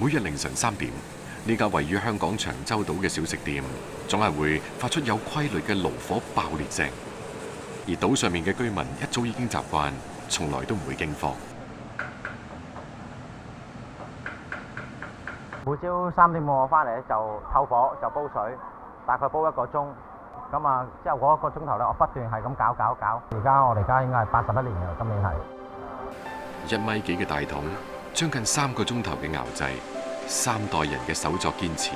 每日凌晨3點，呢間位於香港長洲島嘅小食店，總係會發出有規律嘅爐火爆裂聲。而島上面嘅居民一早已經習慣，從來都唔會驚慌。每朝3點半我翻嚟咧就透火就煲水，大概煲1個鐘。咁啊，之後嗰1個鐘頭咧，我不斷係咁搞。我哋家應該係81年嘅，今年係1米幾嘅大桶，將近3個鐘頭嘅熬製，3代人嘅手作堅持，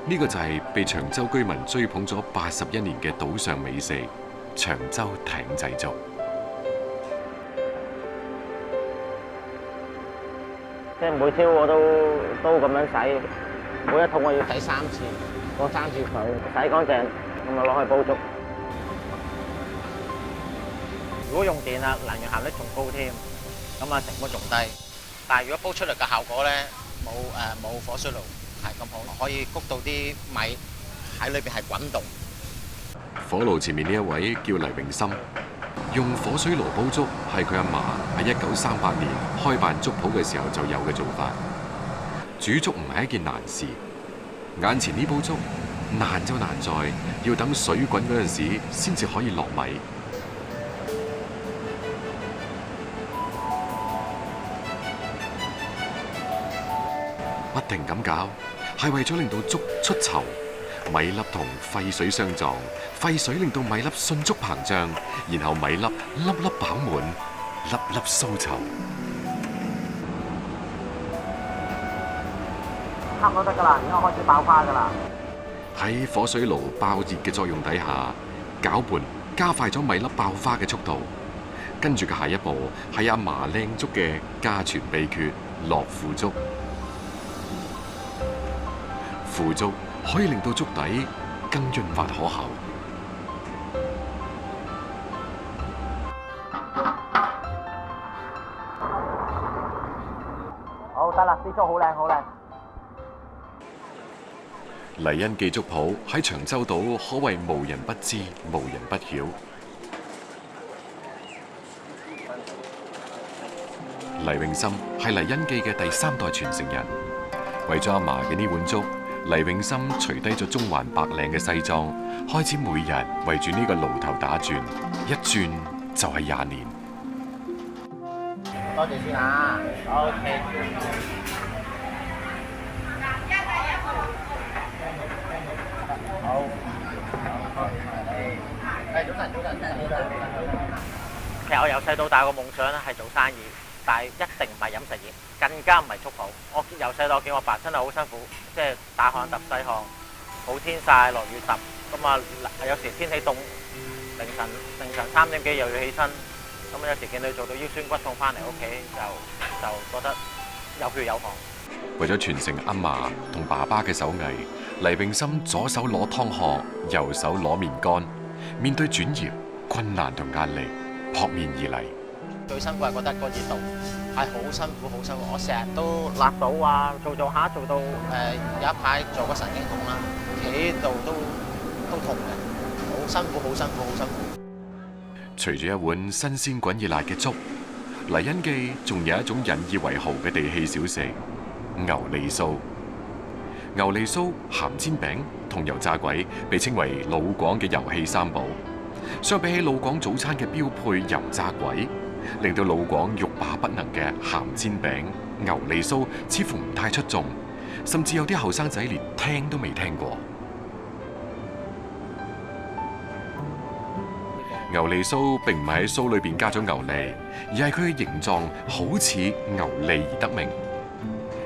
呢個就係被長洲居民追捧咗81年嘅島上美食——長洲艇仔粥。即係每朝我都咁樣洗，每一桶我要洗3次，過3次水，洗乾淨，咁啊攞去煲粥。如果用電啊，能源效率仲高添，咁啊成本仲低。但係如果煲出嚟嘅效果咧，冇火水爐係咁好，可以谷到啲米喺裏邊係滾動。火爐前面呢一位叫黎永森，用火水爐煲粥係佢阿嫲喺1938年開辦粥鋪嘅時候就有嘅做法。煮粥唔係一件難事，眼前呢煲粥難就難在要等水滾嗰陣時先至可以落米。不停咁搞，係為咗令到粥出稠，米粒同沸水相撞，沸水令到米粒迅速膨脹，然後米粒粒粒飽滿，粒粒酥稠。差唔多得㗎啦，而家開始爆花㗎啦。喺火水爐爆熱嘅作用底下，攪拌加快咗米粒爆花嘅速度。跟住嘅下一步係阿嫲靚粥嘅家傳秘訣——落腐竹。腐竹可以令到粥底更潤滑可口。好得啦，啲粥好靚好靚。黎恩記粥鋪喺長洲島可謂無人不知、無人不曉。黎永森係黎恩記嘅第3代傳承人，為咗阿嫲嘅呢碗粥，黎永森除低咗中環白領嘅西裝，開始每日圍住呢個爐頭打轉，一轉就係20年。多謝先啊 ，OK。好。早晨。其實我由細到大個夢想咧係做生意，但係一定唔係飲食業，更加唔係粥鋪。我由細到我見我爸真係好辛苦，即係大汗揼細汗，好天曬落雨揼，咁啊有時天氣凍，凌晨3點幾又要起身，咁有時見佢做到腰酸骨痛翻嚟屋企，就覺得有血有汗。為咗傳承阿嫲同爸爸嘅手藝，黎永森左手攞湯殼，右手攞麵乾，面對轉業困難同壓力，撲面而嚟。最辛苦係覺得個熱度係好辛苦，好辛苦。我成日都辣到啊，做下做到有一排做個神經痛啦，企喺度都痛嘅，好辛苦，好辛苦，好辛苦。除咗一碗新鮮滾熱辣嘅粥，黎恩記仲有一種引以為豪嘅地氣小食——牛脷酥。牛脷酥、鹹煎餅同油炸鬼被稱為老廣嘅遊戲三寶。相比起老廣早餐嘅標配油炸鬼，令到老廣欲罷不能嘅鹹煎餅、牛脷酥似乎唔太出眾，甚至有啲後生仔連聽都未聽過。牛脷酥並唔係喺酥裏邊加咗牛脷，而係佢嘅形狀好似牛脷而得名。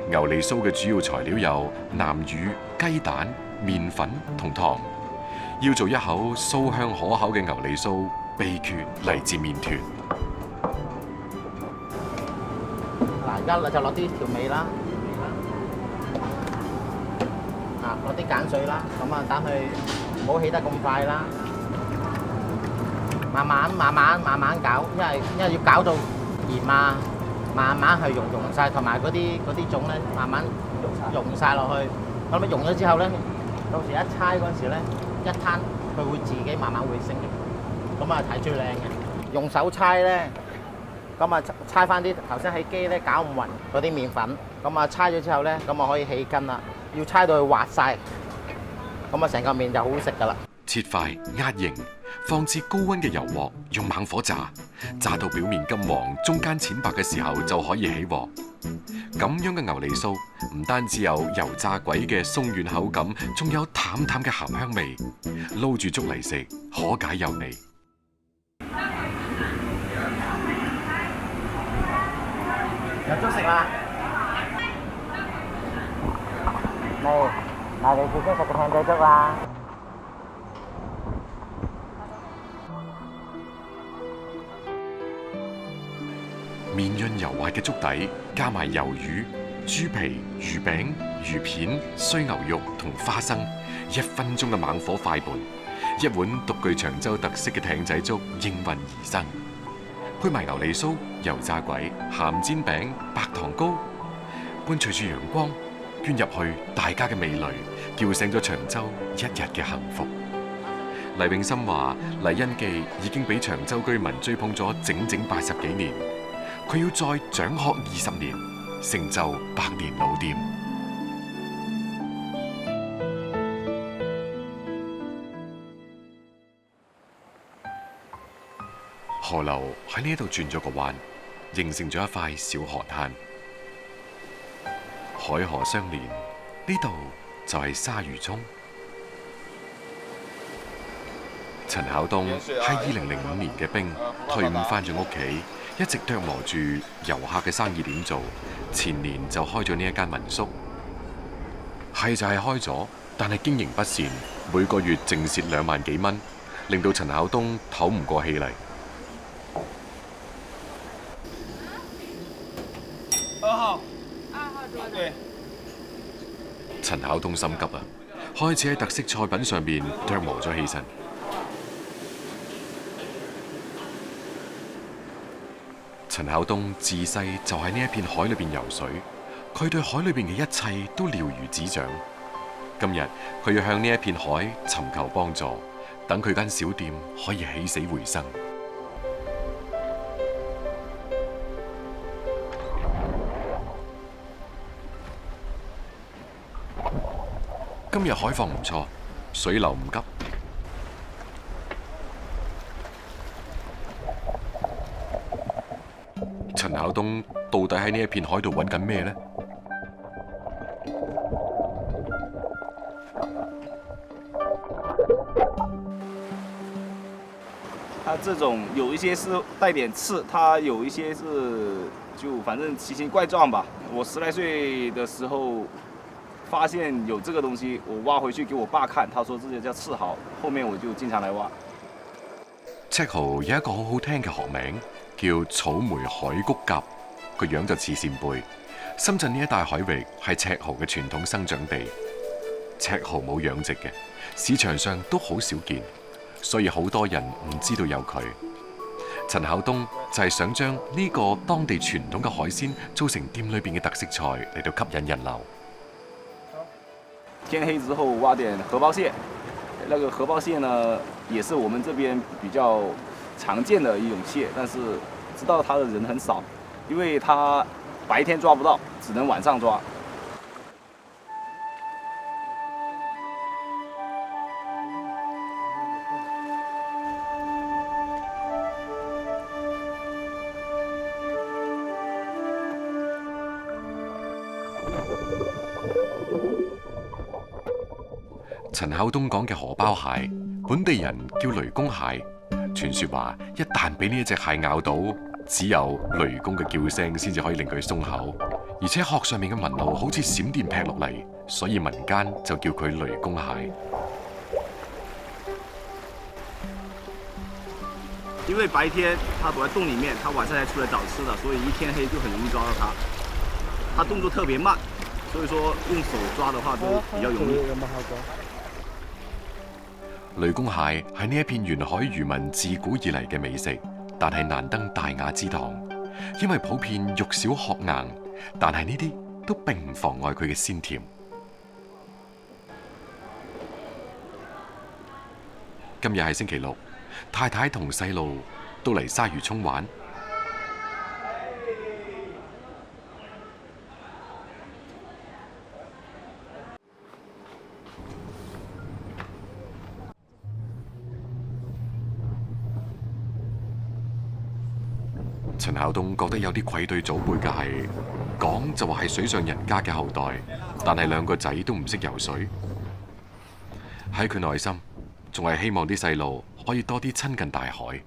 牛脷酥嘅主要材料有南乳、雞蛋、麵粉同糖。要做一口酥香可口嘅牛脷酥，秘訣嚟自麵團。嗱，而家就落啲調味啦，落啲鹼水啦，咁啊等佢唔好起得咁快啦，慢慢搞，因為要搞到鹽啊，慢慢去溶晒，同埋嗰啲種咧，慢慢溶晒落去。咁啊溶咗之後咧，到時一猜嗰陣時咧，一攤佢會自己慢慢會升嘅，咁啊睇最靚嘅。用手猜咧，咁啊猜翻啲頭先喺機咧攪唔勻嗰啲麵粉，咁啊猜咗之後咧，咁啊可以起筋啦。要猜到佢滑晒，咁啊成個麵就好好食噶啦。切塊壓形，放置高溫嘅油鑊，用猛火炸，炸到表面金黃，中間淺白嘅時候就可以起鑊。咁樣嘅牛脷酥唔單止有油炸鬼嘅鬆軟口感，仲有淡淡嘅鹹香味，撈住粥嚟食，可解油膩。有粥食啦！嚟，嗱你自己食個艇仔粥啦！綿潤油滑嘅粥底，加埋魷魚、豬皮、魚餅、魚片、衰牛肉同花生，1分鐘嘅猛火快拌，一碗獨具長洲特色嘅艇仔粥應運而生。配埋牛脷酥、油炸鬼、鹹煎餅、白糖糕，伴隨住陽光捐入去大家嘅味蕾，叫醒咗長洲一日嘅幸福。黎永森話：黎恩記已經俾長洲居民追捧咗整整80幾年，佢要再長學20年，成就100年老店。河流喺呢度轉咗個彎，形成咗一塊小河灘，海河相連，呢度就係鯊魚涌。陳巧東係2005年嘅兵，退伍翻咗屋企，一直琢磨住遊客嘅生意點做。前年就開咗呢一間民宿，係就係開咗，但係經營不善，每個月淨蝕2萬幾蚊，令到陳巧東唞唔過氣嚟。2號，對。陳巧東心急啊，開始喺特色菜品上面琢磨咗起身。陳巧東自細就喺呢一片海裏邊游水，佢對海裏邊嘅一切都了如指掌。今日佢要向呢一片海尋求幫助，等佢間小店可以起死回生。今日海況唔錯，水流唔急。陳巧東到底喺呢一片海度揾緊咩呢？它這種有一些是帶點刺，它有一些是就反正奇形怪狀吧。我10來歲的時候發現有這個東西，我挖回去給我爸看，他說這個叫刺蠔，後面我就經常來挖。赤蠔有一個好好聽嘅學名，叫草莓海谷甲，個樣就似扇貝。深圳呢一帶海域係赤蠔嘅傳統生長地，赤蠔冇養殖嘅，市場上都好少見，所以好多人唔知道有佢。陳巧東就係想將呢個當地傳統嘅海鮮做成店裏邊嘅特色菜嚟到吸引人流。天黑之後挖點荷包蟹，那個荷包蟹呢，也是我們這邊比較常見的一種蟹，但是知道它的人很少，因為它白天抓不到，只能晚上抓。陳巧東講嘅荷包蟹，本地人叫雷公蟹。傳說話，一旦俾呢一隻蟹咬到，只有雷公嘅叫聲先至可以令佢鬆口，而且殼上面嘅紋路好似閃電劈落嚟，所以民間就叫佢雷公蟹。因為白天它躲在洞裡面，它晚上才出來找吃的，所以一天黑就很容易抓到它。它動作特別慢，所以說用手抓的話都比較容易。雷公蟹係呢一片沿海漁民自古以嚟嘅美食，但係難登大雅之堂，因為普遍肉小殼硬，但係呢啲都並唔妨礙佢嘅鮮甜。今日係星期六，太太同細路都嚟鯊魚涌玩。陳孝東覺得有啲愧對祖輩嘅係，講就話係水上人家嘅後代，但係兩個仔都唔識游水。喺佢內心，仲係希望啲細路可以多啲親近大海。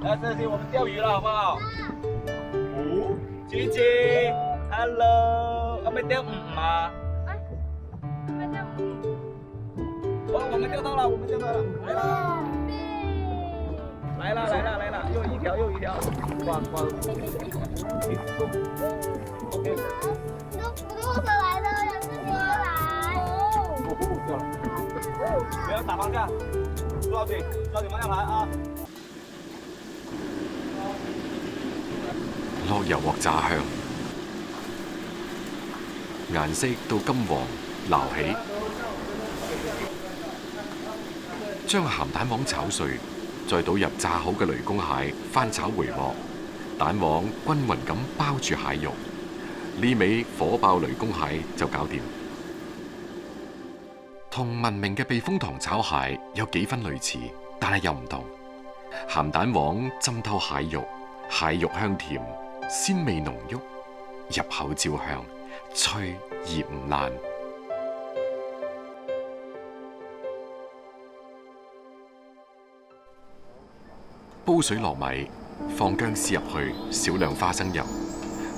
來，這些我們釣魚了，好不好？姐姐 ，hello，我們釣魚嗎？哦，我們釣到了，我們釣到了，來了，來了，來了，來了，又一條，又一條，掛掛。OK。錄得來的，讓自己來。不要打方向，抓緊方向來啊！落油鑊炸香，顏色到金黃撈起，將鹹蛋黃炒碎，再倒入炸好嘅雷公蟹，翻炒回鑊，蛋黃均勻咁包住蟹肉，呢味火爆雷公蟹就搞掂。同聞名嘅避風塘炒蟹有幾分類似，但係又唔同。鹹蛋黃浸透蟹肉，蟹肉香甜，鮮味濃郁，入口焦香，脆而唔爛。煲水落米，放薑絲入去，少量花生油，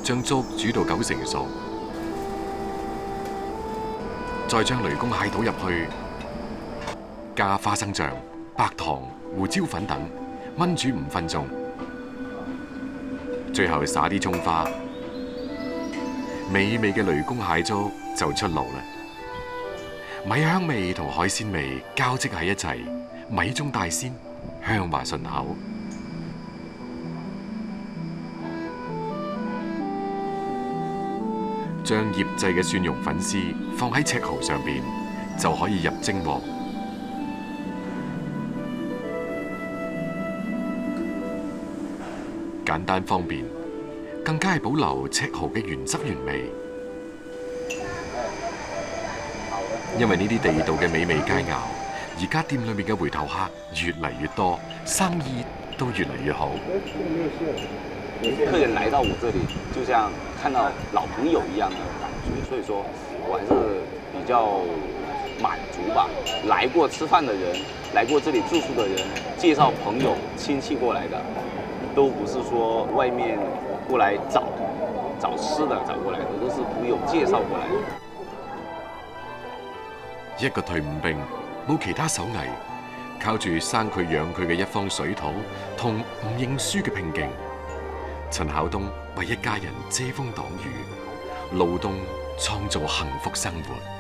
將粥煮到9成熟，再將雷公蟹倒入去，加花生醬、白糖、胡椒粉等，炆煮5分鐘。最後灑啲蔥花，美味嘅雷公蟹粥就出爐啦！米香味同海鮮味交織喺一齊，米中帶鮮，香滑順口。將醃製嘅蒜蓉粉絲放喺赤蠔上邊，就可以入蒸鑊。簡單方便，更加係保留赤蠔嘅原汁原味。因為呢啲地道嘅美味佳肴，而家店裏面嘅回頭客越嚟越多，生意都越嚟越好。客人來到我這裡，就像看到老朋友一樣的感覺，所以說我還是比較滿足吧。來過吃飯的人，來過這裡住宿的人，介紹朋友親戚過來的，都不是說外面過來找吃的找過來的，都是朋友介紹過來的。一個退伍兵，冇其他手藝，靠住生佢養佢嘅一方水土同唔認輸嘅拼勁，陳孝東為一家人遮風擋雨，勞動創造幸福生活。